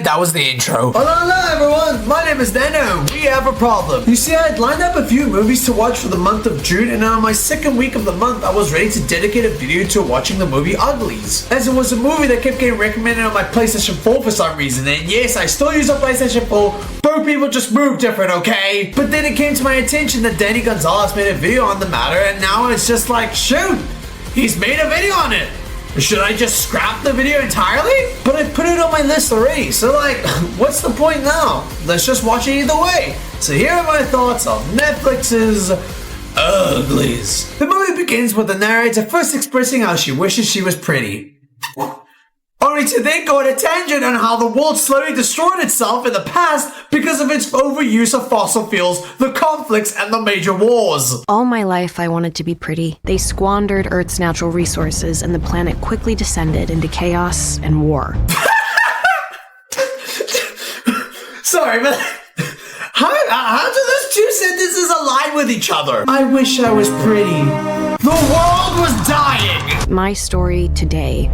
And that was the intro. Hello everyone, my name is Nano. We have a problem. You see, I had lined up a few movies to watch for the month of June, and on my second week of the month, I was ready to dedicate a video to watching the movie Uglies, as it was a movie that kept getting recommended on my PlayStation 4 for some reason. And yes, I still use a PlayStation 4, both people just move different, okay? But then it came to my attention that Danny Gonzalez made a video on the matter, and now it's just like, shoot, he's made a video on it. Should I just scrap the video entirely? But I put it on my list already, so like, what's the point now? Let's just watch it either way. So here are my thoughts on Netflix's Uglies. The movie begins with the narrator first expressing how she wishes she was pretty. Only to then go on a tangent on how the world slowly destroyed itself in the past because of its overuse of fossil fuels, the conflicts, and the major wars. All my life, I wanted to be pretty. They squandered Earth's natural resources, and the planet quickly descended into chaos and war. Sorry, but how do those two sentences align with each other? I wish I was pretty. The world was dying. My story today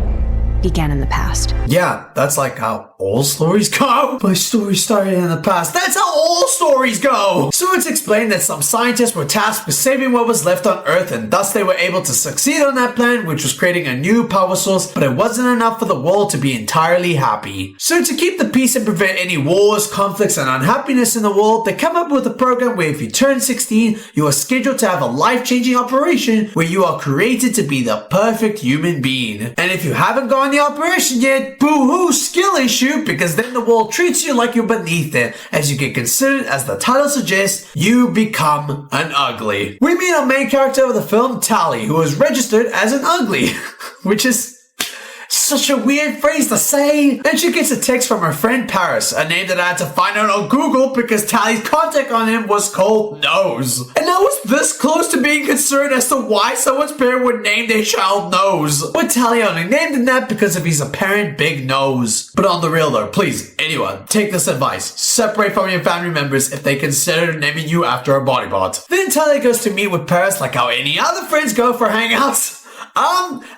began in the past. Yeah, that's like how all stories go. My story started in the past. That's how all stories go. So it's explained that some scientists were tasked with saving what was left on Earth, and thus they were able to succeed on that plan, which was creating a new power source, but it wasn't enough for the world to be entirely happy. So to keep the peace and prevent any wars, conflicts, and unhappiness in the world, they come up with a program where if you turn 16, you are scheduled to have a life-changing operation where you are created to be the perfect human being. And if you haven't gone the operation yet, boo-hoo, skill issue, because then the world treats you like you're beneath it, as you get considered, as the title suggests, you become an ugly. We meet our main character of the film, Tally, who is registered as an ugly, which is such a weird phrase to say. Then she gets a text from her friend Paris, a name that I had to find out on Google because Tally's contact on him was called Nose. And I was this close to being concerned as to why someone's parent would name their child Nose. But Tally only named him that because of his apparent big nose. But on the real though, please, anyone, take this advice. Separate from your family members if they consider naming you after a body part. Then Tally goes to meet with Paris like how any other friends go for hangouts.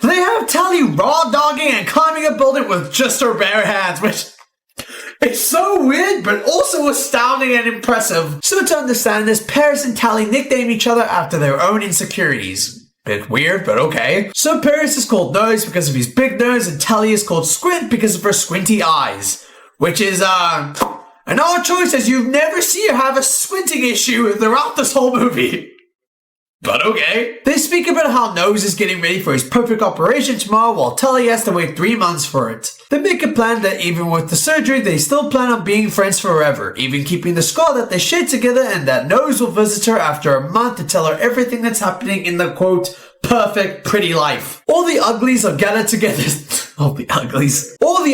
They have Tally raw dogging and climbing a building with just her bare hands, which is so weird, but also astounding and impressive. So to understand this, Paris and Tally nickname each other after their own insecurities. Bit weird, but okay. So Paris is called Nose because of his big nose, and Tally is called Squint because of her squinty eyes. Which is, an odd choice, as you never see her have a squinting issue throughout this whole movie. But okay. They speak about how Nose is getting ready for his perfect operation tomorrow while Tally has to wait 3 months for it. They make a plan that even with the surgery, they still plan on being friends forever, even keeping the scar that they share together, and that Nose will visit her after a month to tell her everything that's happening in the quote, perfect pretty life. All the uglies are gathered together. All the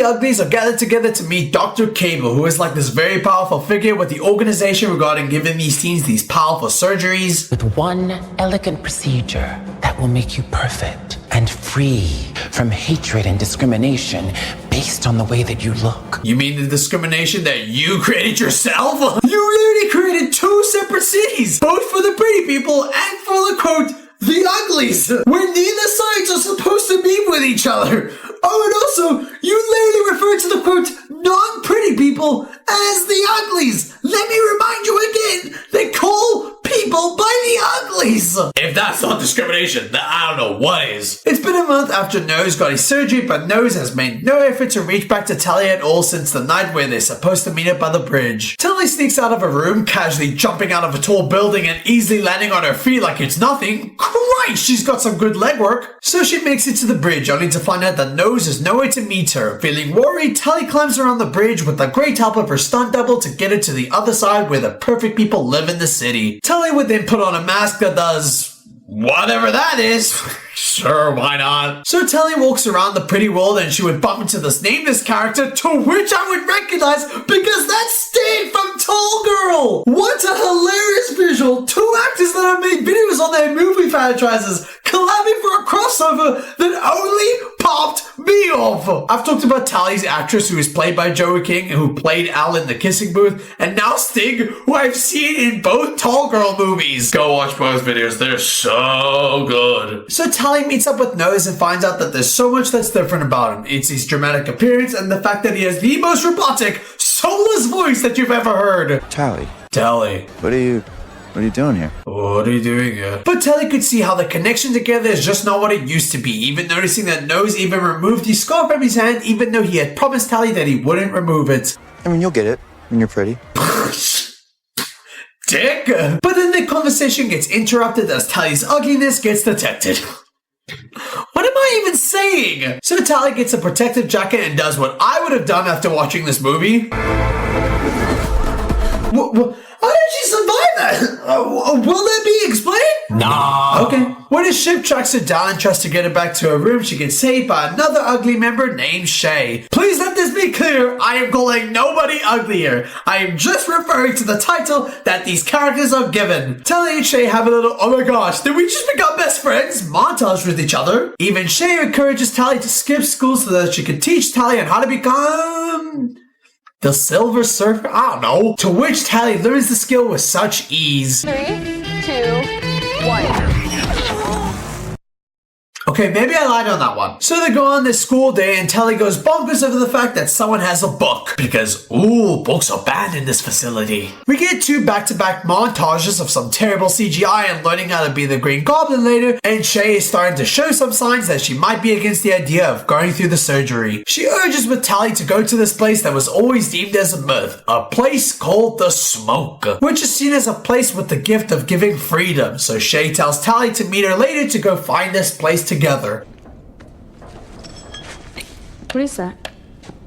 uglies are gathered together to meet Dr. Cable, who is like this very powerful figure with the organization regarding giving these teens these powerful surgeries. With one elegant procedure that will make you perfect and free from hatred and discrimination based on the way that you look. You mean the discrimination that you created yourself? You literally created 2 separate cities, both for the pretty people and for the quote, the uglies, where neither sides are supposed to meet with each other. Oh, and also, you literally refer to the quote, non-pretty people as the uglies. Let me remind you again, they call people by the uglies. If that's not discrimination, then I don't know what is. It's been a month after Nose got his surgery, but Nose has made no effort to reach back to Tally at all since the night where they're supposed to meet up by the bridge. Tally sneaks out of her room, casually jumping out of a tall building and easily landing on her feet like it's nothing. Christ, she's got some good legwork. So she makes it to the bridge, only to find out that Nose is nowhere to meet her. Feeling worried, Tally climbs around the bridge with the great help of her stunt double to get her to the other side where the perfect people live in the city. Tally would then put on a mask that does whatever that is. Sure, why not? So Tally walks around the pretty world and she would bump into this nameless character, to which I would recognize because that's Sting from Tall Girl. What a hilarious visual. 2 actors that have made videos on their movie franchises collabing for a crossover that only popped me off. I've talked about Tally's actress, who is played by Joey King, who played Al in The Kissing Booth, and now Sting, who I've seen in both Tall Girl movies. Go watch both videos, they're so good. So Tally meets up with Nose and finds out that there's so much that's different about him. It's his dramatic appearance and the fact that he has the most robotic, soulless voice that you've ever heard. Tally. What What are you doing here? What are you doing here? But Tally could see how the connection together is just not what it used to be, even noticing that Nose even removed his scarf from his hand, even though he had promised Tally that he wouldn't remove it. I mean, you'll get it when you're pretty. Dick! But then the conversation gets interrupted as Tally's ugliness gets detected. What am I even saying? So Tally gets a protective jacket and does what I would have done after watching this movie. How did she survive that? Will that be explained? Nah. Okay. When a ship tracks her down and tries to get her back to her room, she gets saved by another ugly member named Shay. Please let this be clear, I am calling nobody ugly here. I am just referring to the title that these characters are given. Tally and Shay have a little, oh my gosh, did we just become best friends? Montage with each other. Even Shay encourages Tally to skip school so that she can teach Tally on how to become the Silver Surfer? I don't know. To which Tally learns the skill with such ease. 3, 2, 1. Okay, maybe I lied on that one. So they go on this school day and Tally goes bonkers over the fact that someone has a book. Because, ooh, books are banned in this facility. We get 2 back-to-back montages of some terrible CGI and learning how to be the Green Goblin later, and Shay is starting to show some signs that she might be against the idea of going through the surgery. She urges with Tally to go to this place that was always deemed as a myth, a place called the Smoke, which is seen as a place with the gift of giving freedom. So Shay tells Tally to meet her later to go find this place together. What is that?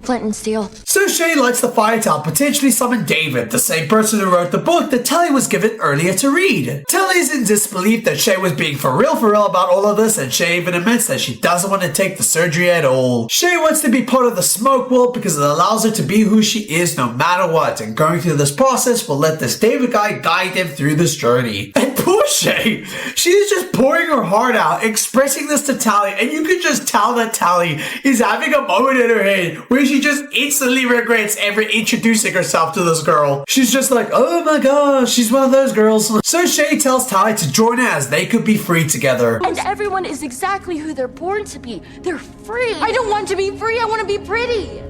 Flint and steel. So Shay lights the fire to potentially summon David, the same person who wrote the book that Tally was given earlier to read. Tally is in disbelief that Shay was being for real about all of this, and Shay even admits that she doesn't want to take the surgery at all. Shay wants to be part of the Smoke world because it allows her to be who she is no matter what, and going through this process will let this David guy guide them through this journey. And poor Shay, she is just pouring her heart out, expressing this to Tally, and you can just tell that Tally is having a moment in her head where she just instantly regrets ever introducing herself to this girl. She's just like, oh my gosh, she's one of those girls. So Shay tells Tally to join her as they could be free together. And everyone is exactly who they're born to be. They're free. I don't want to be free. I want to be pretty.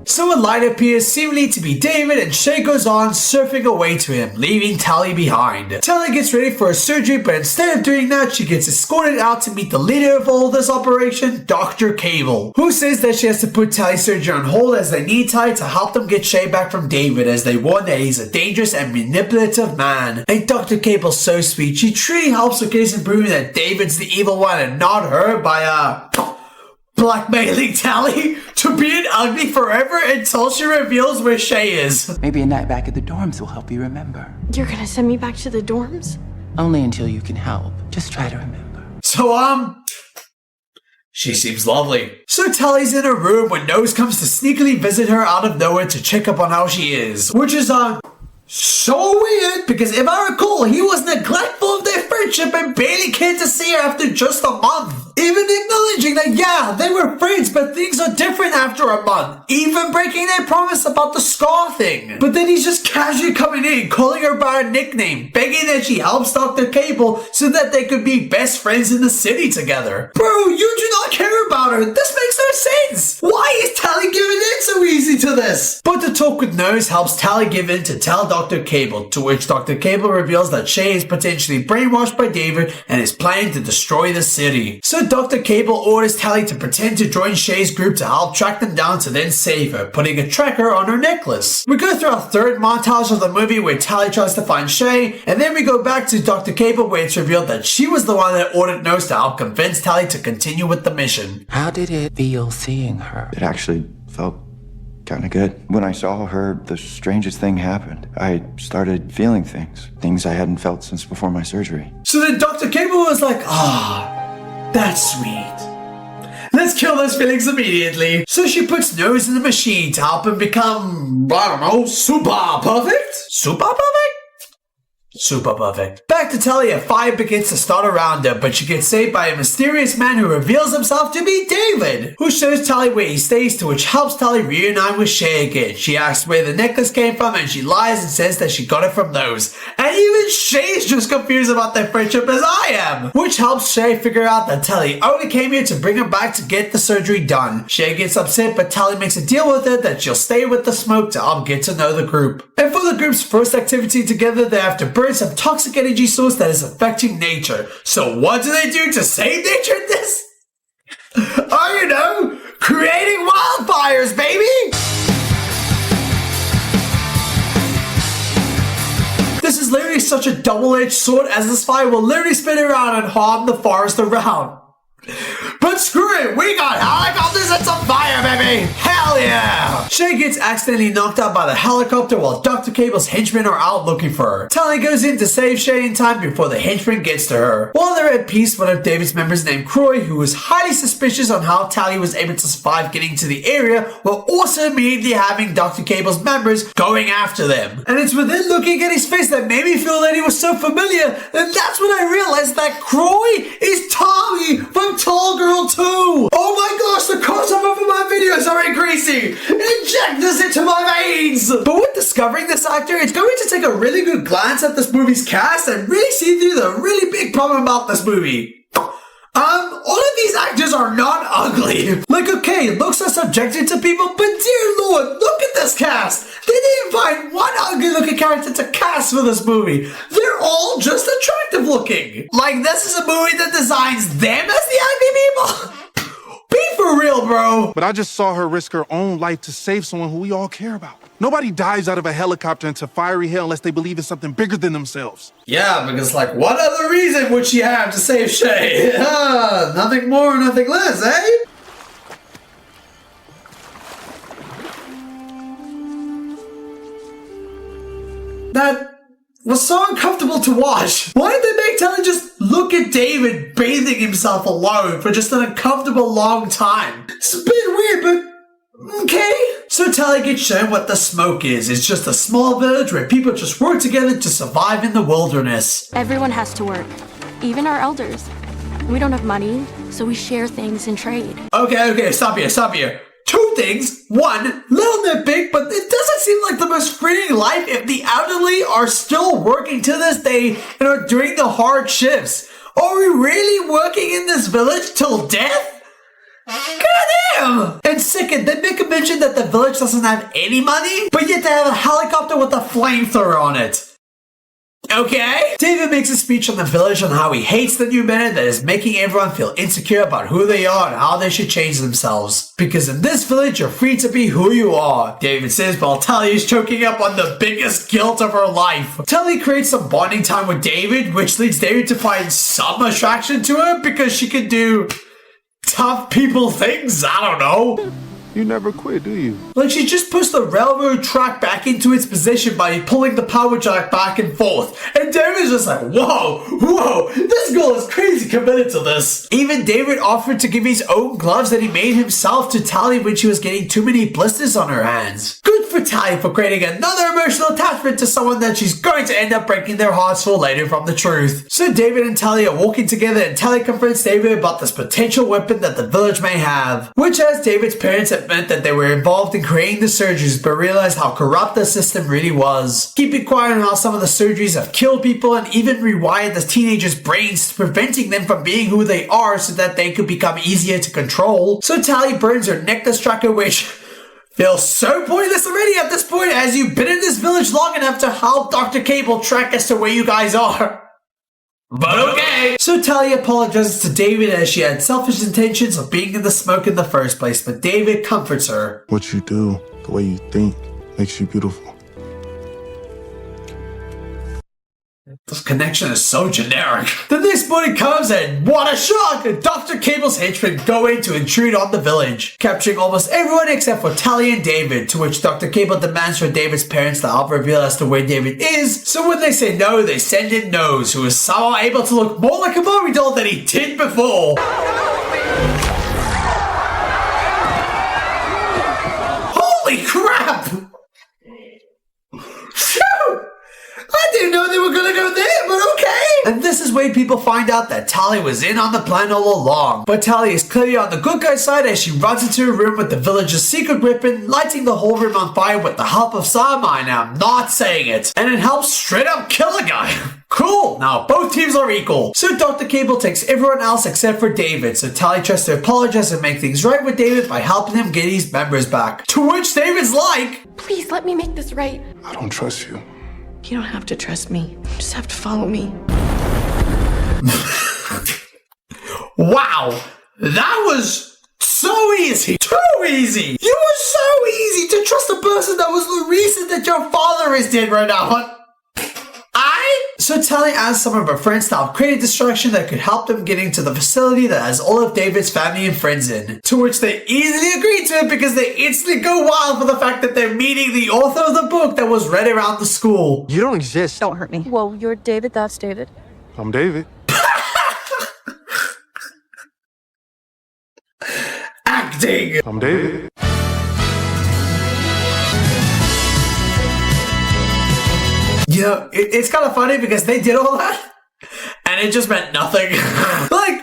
So a light appears, seemingly to be David, and Shay goes on surfing away to him, leaving Tally behind. Tally gets ready for her surgery, but instead of doing that, she gets escorted out to meet the leader of all this operation, Dr. Cable, who says that she has to put Tally's surgery on hold as they need Tally to help them get Shay back from David, as they warn that he's a dangerous and manipulative man. And Dr. Cable's so sweet. She truly helps her case in proving that David's the evil one and not her by, blackmailing Tally to be an ugly forever until she reveals where Shay is. Maybe a night back at the dorms will help you remember. You're gonna send me back to the dorms? Only until you can help. Just try to remember. So, she seems lovely. So Tally's in her room when Nose comes to sneakily visit her out of nowhere to check up on how she is. Which is, so weird, because if I recall, he was neglectful of their friendship and barely cared to see her after just a month. Even acknowledging that, yeah, they were friends, but things are different after a month. Even breaking their promise about the scar thing. But then he's just casually coming in, calling her by her nickname, begging that she helps Dr. Cable so that they could be best friends in the city together. Bro, you do not care about her. This makes no sense. Why is Tally giving in so easy to this? But the talk with Nose helps Tally give in to tell Dr. Cable, to which Dr. Cable reveals that Shay is potentially brainwashed by David and is planning to destroy the city. So Dr. Cable orders Tally to pretend to join Shay's group to help track them down to then save her, putting a tracker on her necklace. We go through our third montage of the movie where Tally tries to find Shay, and then we go back to Dr. Cable where it's revealed that she was the one that ordered Nose to help convince Tally to continue with the mission. How did it feel seeing her? It actually felt kind of good. When I saw her, the strangest thing happened. I started feeling things I hadn't felt since before my surgery. So then Dr. Cable was like, that's sweet. Let's kill those feelings immediately. So she puts Nose in the machine to help him become, I don't know, super perfect? Super perfect? Super perfect. Back to Talia, fire begins to start around her, but she gets saved by a mysterious man who reveals himself to be David, who shows Talia where he stays, to which helps Talia reunite with Shay again. She asks where the necklace came from, and she lies and says that she got it from those. And even Shay's just confused about their friendship as I am, which helps Shay figure out that Talia only came here to bring her back to get the surgery done. Shay gets upset, but Talia makes a deal with her that she'll stay with the smoke to help get to know the group. And for the group's first activity together, they have to burn some toxic energy source that is affecting nature. So what do they do to save nature in this? Oh, you know, creating wildfires, baby! This is literally such a double-edged sword, as this fire will literally spin around and harm the forest around. But screw it, we got helicopters and some fire, baby! Hell yeah! Shay gets accidentally knocked out by the helicopter while Dr. Cable's henchmen are out looking for her. Talia goes in to save Shay in time before the henchman gets to her. While they're at peace, one of David's members named Croy, who was highly suspicious on how Talia was able to survive getting to the area, while also immediately having Dr. Cable's members going after them. And it's within looking at his face that made me feel that he was so familiar, and that's when I realized that Croy is Tommy from Tall Girl 2! Oh my gosh, the crossover of my videos are increasing! Inject this into my veins! But with discovering this actor, it's going to take a really good glance at this movie's cast and really see through the really big problem about this movie. All of these actors are not ugly. Like, okay, looks are subjective to people, but dear Lord, look at this cast! They didn't find one ugly looking character to cast for this movie. They're all just attractive looking. Like, this is a movie that designs them as the ugly people? Be for real, bro. But I just saw her risk her own life to save someone who we all care about. Nobody dives out of a helicopter into fiery hell unless they believe in something bigger than themselves. Yeah, because like, what other reason would she have to save Shay? Nothing more, nothing less, eh? That was so uncomfortable to watch. Why did they make Talia just look at David bathing himself alone for just an uncomfortable long time? It's a bit weird, but okay. So Talia gets shown what the smoke is. It's just a small village where people just work together to survive in the wilderness. Everyone has to work, even our elders. We don't have money, so we share things and trade. Okay, stop here. Two things. One, little nitpick, but it doesn't seem like the most freeing life if the elderly are still working to this day and are doing the hard shifts. Are we really working in this village till death? Goddamn! And second, they make a mention that the village doesn't have any money, but yet they have a helicopter with a flamethrower on it. Okay? David makes a speech on the village on how he hates the new manor that is making everyone feel insecure about who they are and how they should change themselves. Because in this village, you're free to be who you are, David says while Talia is choking up on the biggest guilt of her life. Talia creates some bonding time with David, which leads David to find some attraction to her because she can do tough people things, I don't know. You never quit, do you? Like, she just puts the railroad track back into its position by pulling the power jack back and forth. And David's just like, whoa, this girl is crazy committed to this. Even David offered to give his own gloves that he made himself to Talia when she was getting too many blisters on her hands. Good for Talia for creating another emotional attachment to someone that she's going to end up breaking their hearts for later from the truth. So David and Talia are walking together and Talia confronts David about this potential weapon that the village may have, which as David's parents had meant that they were involved in creating the surgeries but realized how corrupt the system really was. Keeping quiet on how some of the surgeries have killed people and even rewired the teenagers' brains, preventing them from being who they are so that they could become easier to control. So Talia burns her necklace tracker, which feels so pointless already at this point, as you've been in this village long enough to help Dr. Cable track as to where you guys are. But okay! So Talia apologizes to David as she had selfish intentions of being in the smoke in the first place, but David comforts her. What you do, the way you think, makes you beautiful. This connection is so generic. The next morning comes and what a shock! Dr. Cable's henchmen go in to intrude on the village, capturing almost everyone except for Talia and David, to which Dr. Cable demands for David's parents to help reveal as to where David is. So when they say no, they send in Nose, who is somehow able to look more like a Barbie doll than he did before. Holy crap! I didn't know they were gonna go there, but okay. And this is where people find out that Tali was in on the plan all along. But Tali is clearly on the good guy side as she runs into a room with the village's secret weapon, lighting the whole room on fire with the help of Samai. Now, I'm not saying it. And it helps straight up kill a guy. Cool, now both teams are equal. So Dr. Cable takes everyone else except for David, so Tali tries to apologize and make things right with David by helping him get his members back. To which David's like, Please let me make this right. I don't trust you. You don't have to trust me. You just have to follow me. wow, that was so easy. Too easy. You were so easy to trust a person that was the reason that your father is dead right now. So Tali asked some of her friends to help create a distraction that could help them getting to the facility that has all of David's family and friends in. To which they easily agreed to it because they instantly go wild for the fact that they're meeting the author of the book that was read around the school. You don't exist. Don't hurt me. Whoa, you're David, that's David. I'm David. Acting! I'm David. You know, it's kind of funny because they did all that and it just meant nothing. Like,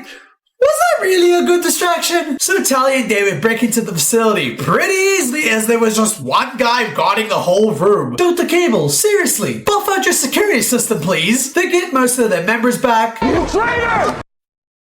was that really a good distraction? So Tali and David break into the facility pretty easily as there was just one guy guarding the whole room. Dr. Cable, seriously, buff out your security system, please. They get most of their members back. You traitor!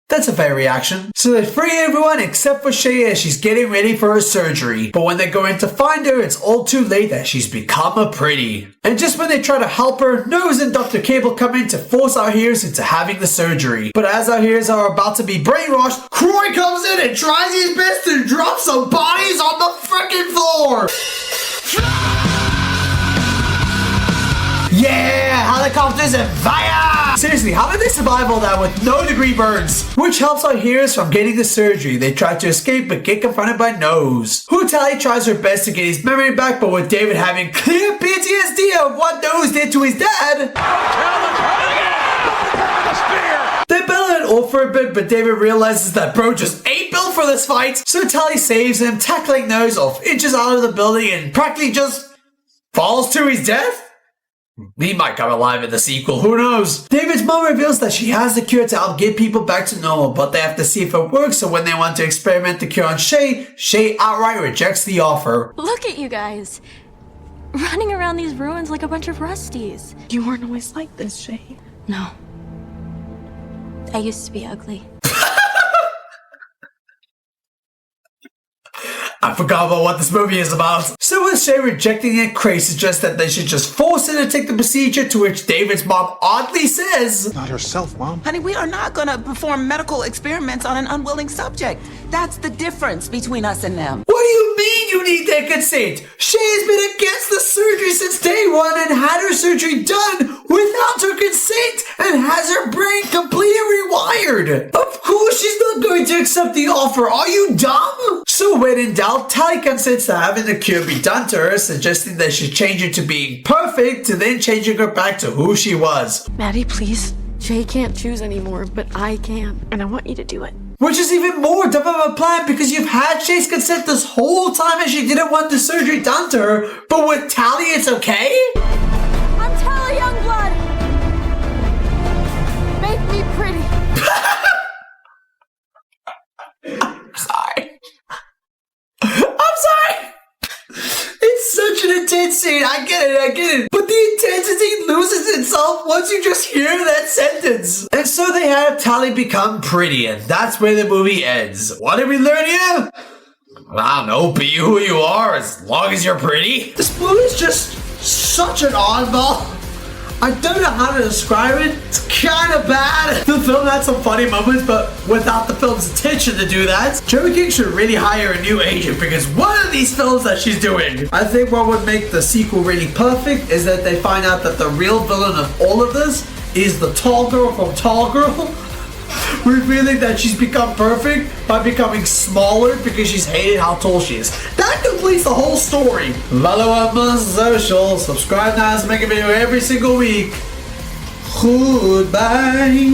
That's a fair reaction. So they free everyone except for Shay as she's getting ready for her surgery. But when they go in to find her, it's all too late as she's become a pretty. And just when they try to help her, Nose and Dr. Cable come in to force our heroes into having the surgery. But as our heroes are about to be brainwashed, Croy comes in and tries his best to drop some bodies on the freaking floor. Yeah, helicopters and fire! Seriously, how did they survive all that with no degree burns? Which helps our heroes from getting the surgery. They try to escape but get confronted by Nose. Who Tali tries her best to get his memory back, but with David having clear PTSD of what Nose did to his dad. They battle it all for a bit, but David realizes that bro just ain't built for this fight. So Tali saves him, tackling Nose off inches out of the building and practically just falls to his death. He might come alive in the sequel, who knows? David's mom reveals that she has the cure to help get people back to normal, but they have to see if it works, so when they want to experiment the cure on Shay, Shay outright rejects the offer. Look at you guys. Running around these ruins like a bunch of rusties. You weren't always like this, Shay. No. I used to be ugly. I forgot about what this movie is about. So with Shay rejecting it, Cray suggests that they should just force her to take the procedure, to which David's mom oddly says, Not herself, Mom. Honey, we are not gonna perform medical experiments on an unwilling subject. That's the difference between us and them. What do you mean you need their consent? Shay has been against the surgery since day one and had her surgery done without her consent and has her brain completely rewired. Of course she's not going to accept the offer. Are you dumb? So when in doubt, Tali consents to having the cure be done to her, suggesting that she change her to being perfect to then changing her back to who she was. Maddie, please. Shay can't choose anymore, but I can. And I want you to do it. Which is even more dumb of a plan because you've had Shay's consent this whole time and she didn't want the surgery done to her, but with Tali it's okay? I'm Tali Youngblood. Make me pretty. I'm sorry! It's such an intense scene, I get it. But the intensity loses itself once you just hear that sentence. And so they have Tali become pretty, and that's where the movie ends. What did we learn here? I don't know, be who you are as long as you're pretty. This movie is just such an oddball. I don't know how to describe it. It's kind of bad. The film had some funny moments, but without the film's intention to do that. Joey King should really hire a new agent because one of these films that she's doing. I think what would make the sequel really perfect is that they find out that the real villain of all of this is the tall girl from Tall Girl. Revealing that she's become perfect by becoming smaller because she's hated how tall she is. That completes the whole story. Follow up on social, subscribe now to make a video every single week. Goodbye.